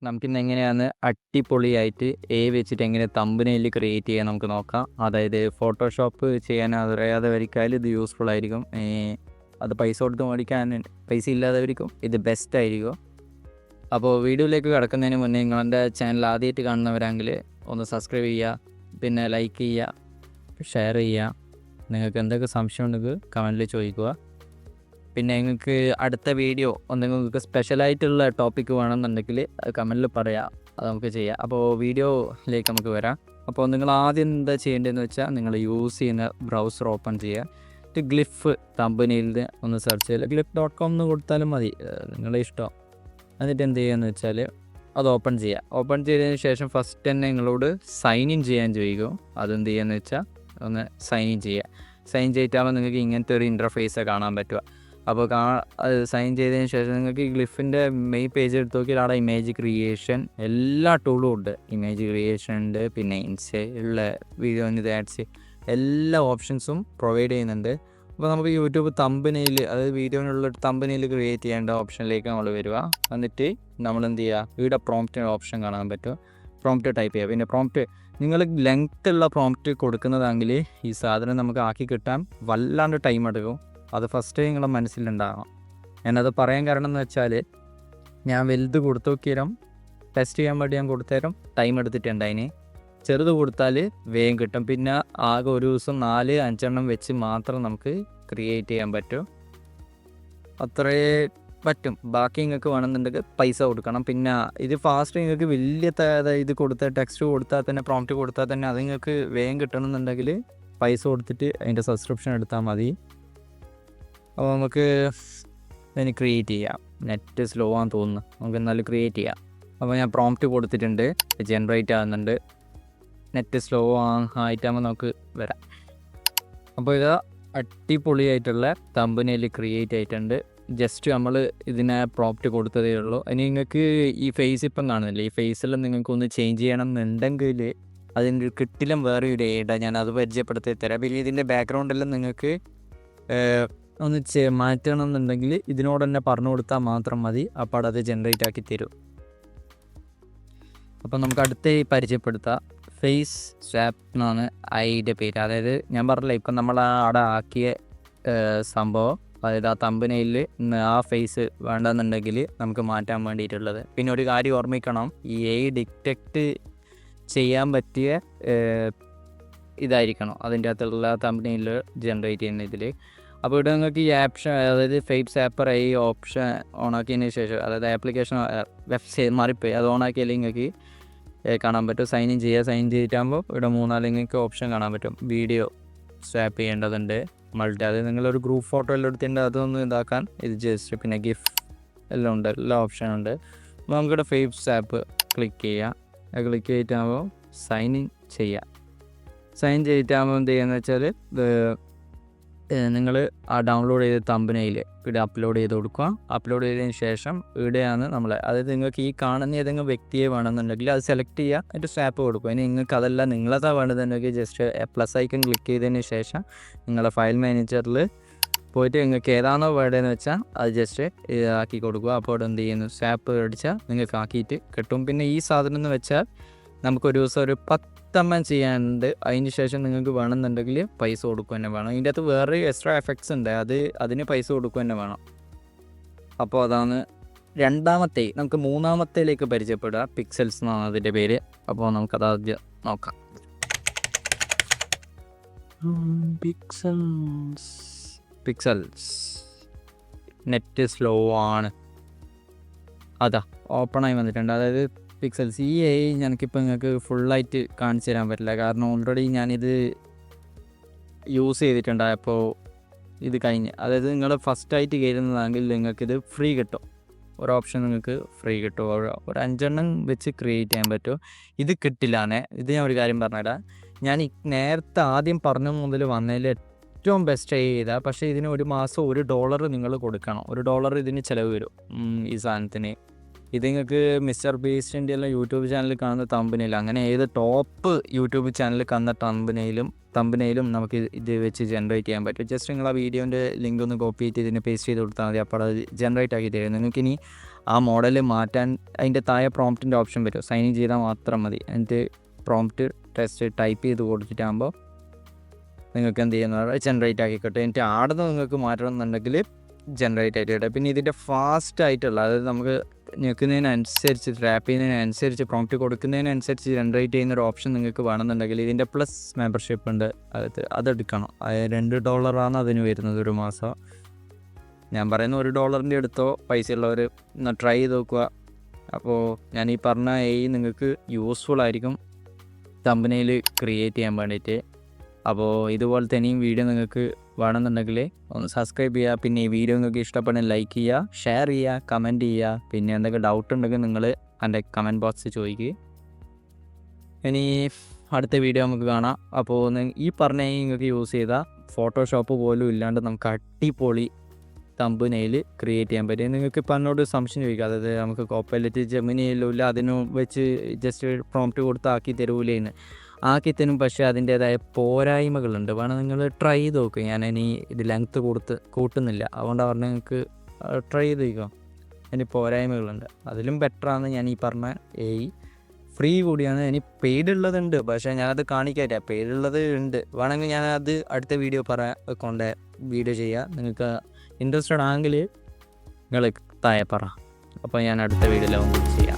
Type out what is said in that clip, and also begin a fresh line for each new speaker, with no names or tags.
നമുക്കിന്ന് എങ്ങനെയാണ് അടിപൊളിയായിട്ട് വെച്ചിട്ട് എങ്ങനെ തമ്പനെയിൽ ക്രിയേറ്റ് ചെയ്യാൻ നമുക്ക് നോക്കാം. അതായത് ഫോട്ടോഷോപ്പ് ചെയ്യാൻ അറിയാത്തവർക്കായാലും ഇത് യൂസ്ഫുൾ ആയിരിക്കും. അത് പൈസ കൊടുത്ത് മേടിക്കാൻ പൈസ ഇല്ലാത്തവർക്കും ഇത് ബെസ്റ്റ് ആയിരിക്കും. അപ്പോൾ വീഡിയോയിലേക്ക് കിടക്കുന്നതിന് മുന്നേ നിങ്ങളുടെ ചാനൽ ആദ്യമായിട്ട് കാണുന്നവരാണെങ്കിൽ ഒന്ന് സബ്സ്ക്രൈബ് ചെയ്യുക, പിന്നെ ലൈക്ക് ചെയ്യുക, ഷെയർ ചെയ്യുക. നിങ്ങൾക്ക് എന്തൊക്കെ സംശയം ഉണ്ടെങ്കിൽ കമൻറ്റിൽ ചോദിക്കുക. പിന്നെ നിങ്ങൾക്ക് അടുത്ത വീഡിയോ നിങ്ങൾക്ക് സ്പെഷ്യലായിട്ടുള്ള ടോപ്പിക്ക് വേണമെന്നുണ്ടെങ്കിൽ അത് കമൻറ്റിൽ പറയാം, അത് നമുക്ക് ചെയ്യാം. അപ്പോൾ വീഡിയോയിലേക്ക് നമുക്ക് വരാം. അപ്പോൾ നിങ്ങൾ ആദ്യം എന്താ ചെയ്യേണ്ടതെന്ന് വെച്ചാൽ നിങ്ങൾ യൂസ് ചെയ്യുന്ന ബ്രൗസർ ഓപ്പൺ ചെയ്യുക. ഗ്ലിഫ് തമ്പനിയിൽ ഒന്ന് സെർച്ച് ചെയ്യുക. glyph.com എന്ന് കൊടുത്താലും മതി, നിങ്ങളുടെ ഇഷ്ടം. എന്നിട്ട് എന്ത് ചെയ്യുകയെന്ന് വെച്ചാൽ അത് ഓപ്പൺ ചെയ്യുക. ഓപ്പൺ ചെയ്തതിന് ശേഷം ഫസ്റ്റ് തന്നെ നിങ്ങളോട് സൈൻ ഇൻ ചെയ്യാൻ ചോദിക്കും. അതെന്ത് ചെയ്യുകയെന്ന് വെച്ചാൽ ഒന്ന് സൈൻ ഇൻ ചെയ്യുക. സൈൻ ചെയ്തിട്ടാകുമ്പോൾ നിങ്ങൾക്ക് ഇങ്ങനത്തെ ഒരു ഇൻ്റർഫേസ് കാണാൻ പറ്റുക. അപ്പോൾ സൈൻ ചെയ്തതിന് ശേഷം നിങ്ങൾക്ക് ഈ ഗ്ലിഫിൻ്റെ മെയിൻ പേജ് എടുത്ത് നോക്കിയാൽ അവിടെ ഇമേജ് ക്രിയേഷൻ എല്ലാ ടൂളും ഉണ്ട്. ഇമേജ് ക്രിയേഷൻ ഉണ്ട്, പിന്നെ ഇൻസ്റ്റയുള്ള വീഡിയോ ആഡ്സ് എല്ലാ ഓപ്ഷൻസും പ്രൊവൈഡ് ചെയ്യുന്നുണ്ട്. അപ്പോൾ നമുക്ക് യൂട്യൂബ് തമ്പനെയിൽ, അതായത് വീഡിയോയിലുള്ള തമ്പനെയിൽ ക്രിയേറ്റ് ചെയ്യേണ്ട ഓപ്ഷനിലേക്ക് നമ്മൾ വരിക. എന്നിട്ട് നമ്മൾ എന്ത് ചെയ്യുക, ഇവിടെ പ്രോംപ്റ്റ് ഓപ്ഷൻ കാണാൻ പറ്റും. പ്രോംപ്റ്റ് ടൈപ്പ് ചെയ്യുക. പിന്നെ പ്രോംപ്റ്റ് നിങ്ങൾ ലെങ്ത് ഉള്ള പ്രോംപ്റ്റ് കൊടുക്കുന്നതാണെങ്കിൽ ഈ സാധനം നമുക്ക് ആക്കി കിട്ടാൻ വല്ലാണ്ട് ടൈം എടുക്കും. അത് ഫസ്റ്റ് നിങ്ങളുടെ മനസ്സിലുണ്ടാകണം. ഞാനത് പറയാൻ കാരണം എന്ന് വെച്ചാൽ ഞാൻ വലുത് കൊടുത്തു നോക്കിയാലും ടെസ്റ്റ് ചെയ്യാൻ വേണ്ടി ഞാൻ കൊടുത്തേരം ടൈം എടുത്തിട്ടുണ്ട്. അതിന് ചെറുത് കൊടുത്താൽ വേഗം കിട്ടും. പിന്നെ ആകെ ഒരു ദിവസം 4-5 വെച്ച് മാത്രം നമുക്ക് ക്രിയേറ്റ് ചെയ്യാൻ പറ്റും. അത്രേ പറ്റും. ബാക്കി നിങ്ങൾക്ക് വേണമെന്നുണ്ടെങ്കിൽ പൈസ കൊടുക്കണം. പിന്നെ ഇത് ഫാസ്റ്റ് നിങ്ങൾക്ക് വലിയ ഇത് കൊടുത്താൽ, ടെക്സ്റ്റ് കൊടുത്താൽ തന്നെ, പ്രോംപ്റ്റ് കൊടുത്താൽ തന്നെ അത് നിങ്ങൾക്ക് വേഗം കിട്ടണമെന്നുണ്ടെങ്കിൽ പൈസ കൊടുത്തിട്ട് അതിൻ്റെ സബ്സ്ക്രിപ്ഷൻ എടുത്താൽ മതി. അപ്പോൾ നമുക്ക് അതിന് ക്രിയേറ്റ് ചെയ്യാം. നെറ്റ് സ്ലോ ആണെന്ന് തോന്നുന്നു, നമുക്ക് എന്നാലും ക്രിയേറ്റ് ചെയ്യാം. അപ്പോൾ ഞാൻ പ്രോംപ്റ്റ് കൊടുത്തിട്ടുണ്ട്, ജനറേറ്റ് ആകുന്നുണ്ട്. നെറ്റ് സ്ലോ ആയിട്ടാകുമ്പോൾ നമുക്ക് വരാം. അപ്പോൾ ഇത് അടിപൊളിയായിട്ടുള്ള തമ്പനെയിൽ ക്രിയേറ്റ് ആയിട്ടുണ്ട്. ജസ്റ്റ് നമ്മൾ ഇതിനെ പ്രോംപ്റ്റ് കൊടുത്തതേ ഉള്ളൂ. ഇനി നിങ്ങൾക്ക് ഈ ഫേസ് ഇപ്പം കാണുന്നില്ല, ഈ ഫേസെല്ലാം നിങ്ങൾക്കൊന്ന് ചേഞ്ച് ചെയ്യണം എന്നുണ്ടെങ്കിൽ അതിൻ്റെ കിട്ടിലും വേറെ ഒരു ഏടാ, ഞാൻ അത് പരിചയപ്പെടുത്തി തരാം. പിന്നെ ഇതിൻ്റെ ബാക്ക്ഗ്രൗണ്ടെല്ലാം നിങ്ങൾക്ക് ഒന്ന് മാറ്റണം എന്നുണ്ടെങ്കിൽ ഇതിനോട് തന്നെ പറഞ്ഞു കൊടുത്താൽ മാത്രം മതി. അപ്പോൾ അത് ജനറേറ്റ് ആക്കി തരും. അപ്പോൾ നമുക്ക് അടുത്ത പരിചയപ്പെടുത്താം. ഫേസ് സ്വാപ്പ് എന്നാണ് അതിൻ്റെ പേര്. അതായത് ഞാൻ പറഞ്ഞില്ല, ഇപ്പം നമ്മൾ അവിടെ ആക്കിയ സംഭവം, അതായത് ആ തമ്പനെയിൽ ആ ഫേസ് വേണ്ടെന്നുണ്ടെങ്കിൽ നമുക്ക് മാറ്റാൻ വേണ്ടിയിട്ടുള്ളത്. പിന്നെ ഒരു കാര്യം ഓർമ്മിക്കണം, ഈ ഡിറ്റക്റ്റ് ചെയ്യാൻ പറ്റിയ ഇതായിരിക്കണം അതിൻ്റെ അകത്തുള്ള തമ്പനെയിൽ ജനറേറ്റ് ചെയ്യുന്ന ഇതിൽ. അപ്പോൾ ഇവിടെ നിങ്ങൾക്ക് ഈ ആപ്ഷൻ, അതായത് ഫേസ് ആപ്പർ ഈ ഓപ്ഷൻ ഓണാക്കിയതിന് ശേഷം, അതായത് ആപ്ലിക്കേഷൻ വെബ്സൈറ്റ് മാറിപ്പോയി, അത് ഓണാക്കിയാൽ നിങ്ങൾക്ക് കാണാൻ പറ്റും. സൈൻ ഇൻ ചെയ്യുക. സൈൻ ചെയ്തിട്ടാകുമ്പോൾ ഇവിടെ 3-4 നിങ്ങൾക്ക് ഓപ്ഷൻ കാണാൻ പറ്റും. വീഡിയോ സ്വാപ്പ് ചെയ്യേണ്ടതുണ്ട്, മൾട്ടി, അത് നിങ്ങളൊരു ഗ്രൂപ്പ് ഫോട്ടോ എല്ലാം എടുത്തിട്ടുണ്ട്, അതൊന്നും ഇതാക്കാൻ ഇത് ജസ്റ്റ്. പിന്നെ ഗിഫ് എല്ലാം ഉണ്ട്, എല്ലാ ഓപ്ഷനും ഉണ്ട്. അപ്പോൾ നമുക്കിവിടെ ഫേസ് ആപ്പ് ക്ലിക്ക് ചെയ്യുക. ക്ലിക്ക് ചെയ്തിട്ടാകുമ്പോൾ സൈൻ ഇൻ ചെയ്യുക. സൈൻ ചെയ്തിട്ടാകുമ്പോൾ എന്ത് ചെയ്യുകയെന്ന് വെച്ചാൽ നിങ്ങൾ ആ ഡൗൺലോഡ് ചെയ്ത തമ്പനെയിൽ ഇവിടെ അപ്ലോഡ് ചെയ്ത് കൊടുക്കുക. അപ്ലോഡ് ചെയ്തതിന് ശേഷം ഇവിടെയാണ് നമ്മൾ, അതായത് നിങ്ങൾക്ക് ഈ കാണുന്ന ഏതെങ്കിലും വ്യക്തിയെ വേണമെന്നുണ്ടെങ്കിൽ അത് സെലക്ട് ചെയ്യുക, എന്നിട്ട് സ്വാപ്പ് കൊടുക്കുക. ഇനി നിങ്ങൾക്ക് അതല്ല നിങ്ങളതാ വേണ്ടതെന്നുണ്ടെങ്കിൽ ജസ്റ്റ് പ്ലസ് ഐക്കൺ ക്ലിക്ക് ചെയ്തതിന് ശേഷം നിങ്ങളുടെ ഫയൽ മാനേജറിൽ പോയിട്ട് നിങ്ങൾക്ക് ഏതാണോ വേണ്ടതെന്ന് വെച്ചാൽ അത് ജസ്റ്റ് ആക്കി കൊടുക്കുക. അപ്പോൾ അവിടെ എന്ത് ചെയ്യുന്നു, സ്വാപ്പ് അടിച്ചാൽ നിങ്ങൾക്ക് ആക്കിയിട്ട് കിട്ടും. പിന്നെ ഈ സാധനം എന്ന് വെച്ചാൽ നമുക്കൊരു ദിവസം ഒരു 10 ചെയ്യാനുണ്ട്. അതിന് ശേഷം നിങ്ങൾക്ക് വേണമെന്നുണ്ടെങ്കിൽ പൈസ കൊടുക്കുക തന്നെ വേണം. ഇതിൻ്റെ അകത്ത് വേറെ എക്സ്ട്രാ എഫക്ട്സ് ഉണ്ട്, അതിന് പൈസ കൊടുക്കുക തന്നെ വേണം. അപ്പോൾ അതാണ് രണ്ടാമത്തെ. നമുക്ക് മൂന്നാമത്തേലേക്ക് പരിചയപ്പെടുക. പിക്സൽസ് എന്നാണ് അതിൻ്റെ പേര്. അപ്പോൾ നമുക്കത് ആദ്യം നോക്കാം. പിക്സൽസ് നെറ്റ് സ്ലോ ആണ്, അതാ ഓപ്പണായി വന്നിട്ടുണ്ട്. അതായത് പിക്സൽസ് ഈ എനിക്കിപ്പോൾ നിങ്ങൾക്ക് ഫുള്ളായിട്ട് കാണിച്ചു തരാൻ പറ്റില്ല, കാരണം ഓൾറെഡി ഞാനിത് യൂസ് ചെയ്തിട്ടുണ്ടായപ്പോൾ ഇത് കഴിഞ്ഞ്. അതായത് നിങ്ങൾ ഫസ്റ്റായിട്ട് കയറുന്നതാണെങ്കിൽ നിങ്ങൾക്കിത് ഫ്രീ കിട്ടും. ഒരു ഓപ്ഷൻ നിങ്ങൾക്ക് ഫ്രീ കിട്ടും. ഒരു 5 വെച്ച് ക്രിയേറ്റ് ചെയ്യാൻ പറ്റും. ഇത് കിട്ടില്ലാന്നേ. ഇത് ഞാൻ ഒരു കാര്യം പറഞ്ഞുതരാം. ഞാൻ നേരത്തെ ആദ്യം പറഞ്ഞ മുതൽ വന്നതിൽ ഏറ്റവും ബെസ്റ്റ് ചെയ്താൽ, പക്ഷേ ഇതിന് ഒരു മാസം $1 നിങ്ങൾ കൊടുക്കണം. $1 ഇതിന് ചിലവ് വരും ഈ സാധനത്തിന്. ഇത് നിങ്ങൾക്ക് മിസ്റ്റർ ബീസ്റ്റിൻ്റെ എല്ലാം യൂട്യൂബ് ചാനലിൽ കാണുന്ന തമ്പനെയിൽ, അങ്ങനെ ഏത് ടോപ്പ് യൂട്യൂബ് ചാനലിൽ കാണുന്ന തമ്പനെയിലും നമുക്ക് ഇത് വെച്ച് ജനറേറ്റ് ചെയ്യാൻ പറ്റും. ജസ്റ്റ് നിങ്ങൾ ആ വീഡിയോൻ്റെ ലിങ്ക് ഒന്ന് കോപ്പി ചെയ്ത് ഇതിന് പേസ്റ്റ് ചെയ്ത് കൊടുത്താൽ മതി. അപ്പോൾ അത് ജനറേറ്റ് ആക്കി തരും. നിങ്ങൾക്കിനി ആ മോഡൽ മാറ്റാൻ അതിൻ്റെ താഴെ പ്രോംപ്റ്റിൻ്റെ ഓപ്ഷൻ വരും. സൈൻ ഇൻ ചെയ്താൽ മാത്രം മതി. എന്നിട്ട് പ്രോംപ്റ്റ് ടെസ്റ്റ് ടൈപ്പ് ചെയ്ത് കൊടുത്തിട്ടാകുമ്പോൾ നിങ്ങൾക്ക് എന്ത് ചെയ്യുന്നത് ജനറേറ്റ് ആക്കി കിട്ടും. എന്നിട്ട് ആടുന്ന് നിങ്ങൾക്ക് മാറ്റണം എന്നുണ്ടെങ്കിൽ ജനറേറ്റ് ആയിട്ട് കിട്ടും. പിന്നെ ഇതിൻ്റെ ഫാസ്റ്റ് ആയിട്ടുള്ള, അതായത് നമുക്ക് ഞെക്കുന്നതിനനുസരിച്ച് ടാപ്പ് ചെയ്യുന്നതിനനുസരിച്ച് പ്രോംപ്റ്റ് കൊടുക്കുന്നതിനനുസരിച്ച് ജനറേറ്റ് ചെയ്യുന്നൊരു ഓപ്ഷൻ നിങ്ങൾക്ക് വേണമെന്നുണ്ടെങ്കിൽ ഇതിൻ്റെ പ്ലസ് മെമ്പർഷിപ്പ് ഉണ്ട്, അതെടുക്കണം. $2 അതിന് വരുന്നത് ഒരു മാസം. ഞാൻ പറയുന്ന $1 എടുത്തോ, പൈസ ഉള്ളവർ ഒന്ന് ട്രൈ ചെയ്ത് നോക്കുക. അപ്പോൾ ഞാൻ ഈ പറഞ്ഞ നിങ്ങൾക്ക് യൂസ്ഫുൾ ആയിരിക്കും തമ്പനെയിൽ ക്രിയേറ്റ് ചെയ്യാൻ വേണ്ടിയിട്ട്. അപ്പോൾ ഇതുപോലത്തെ ഇനിയും വീഡിയോ നിങ്ങൾക്ക് വേണമെന്നുണ്ടെങ്കിൽ ഒന്ന് സബ്സ്ക്രൈബ് ചെയ്യുക. പിന്നെ ഈ വീഡിയോ നിങ്ങൾക്ക് ഇഷ്ടപ്പെടുന്ന ലൈക്ക് ചെയ്യുക, ഷെയർ ചെയ്യുക, കമൻറ്റ് ചെയ്യുക. പിന്നെ എന്തൊക്കെ ഡൗട്ട് ഉണ്ടെങ്കിൽ നിങ്ങൾ എൻ്റെ കമൻറ്റ് ബോക്സിൽ ചോദിക്കുക. ഇനി അടുത്ത വീഡിയോ നമുക്ക് കാണാം. അപ്പോൾ ഈ പറഞ്ഞ നിങ്ങൾക്ക് യൂസ് ചെയ്ത ഫോട്ടോഷോപ്പ് പോലും ഇല്ലാണ്ട് നമുക്ക് അടിപൊളി തമ്പനെയിൽ ക്രിയേറ്റ് ചെയ്യാൻ പറ്റും. നിങ്ങൾക്ക് ഇപ്പം എന്നോട് സംശയം ചോദിക്കുക, അതായത് നമുക്ക് കോപ്പൈലറ്റ് ജെമിനിയിലും ഇല്ല, അതിന് വെച്ച് ജസ്റ്റ് പ്രോംപ്റ്റ് കൊടുത്ത് ആക്കി തരൂലേന്ന്. ആക്കി തരും, പക്ഷേ അതിൻ്റേതായ പോരായ്മകളുണ്ട്. വേണം നിങ്ങൾ ട്രൈ ചെയ്ത് നോക്കുക. ഞാൻ ഇനി ഇത് ലെങ്ത്ത് കൂട്ടുന്നില്ല, അതുകൊണ്ടാണ് പറഞ്ഞാൽ നിങ്ങൾക്ക് ട്രൈ ചെയ്ത് നോക്കാം. അതിന് പോരായ്മകളുണ്ട്. അതിലും ബെറ്ററാണ് ഞാൻ ഈ പറഞ്ഞ ഫ്രീ കൂടിയാണ്. ഇനി പെയ്ഡ് ഉള്ളതുണ്ട്, പക്ഷേ ഞാനത് കാണിക്കാറില്ല. പെയ്ഡ് ഉള്ളത് ഉണ്ട്, വേണമെങ്കിൽ ഞാനത് അടുത്ത വീഡിയോ വീഡിയോ ചെയ്യുക. നിങ്ങൾക്ക് ഇൻട്രസ്റ്റഡ് ആണെങ്കിൽ നിങ്ങൾ താഴെ പറ. അപ്പോൾ ഞാൻ അടുത്ത വീഡിയോയിൽ ചെയ്യാം.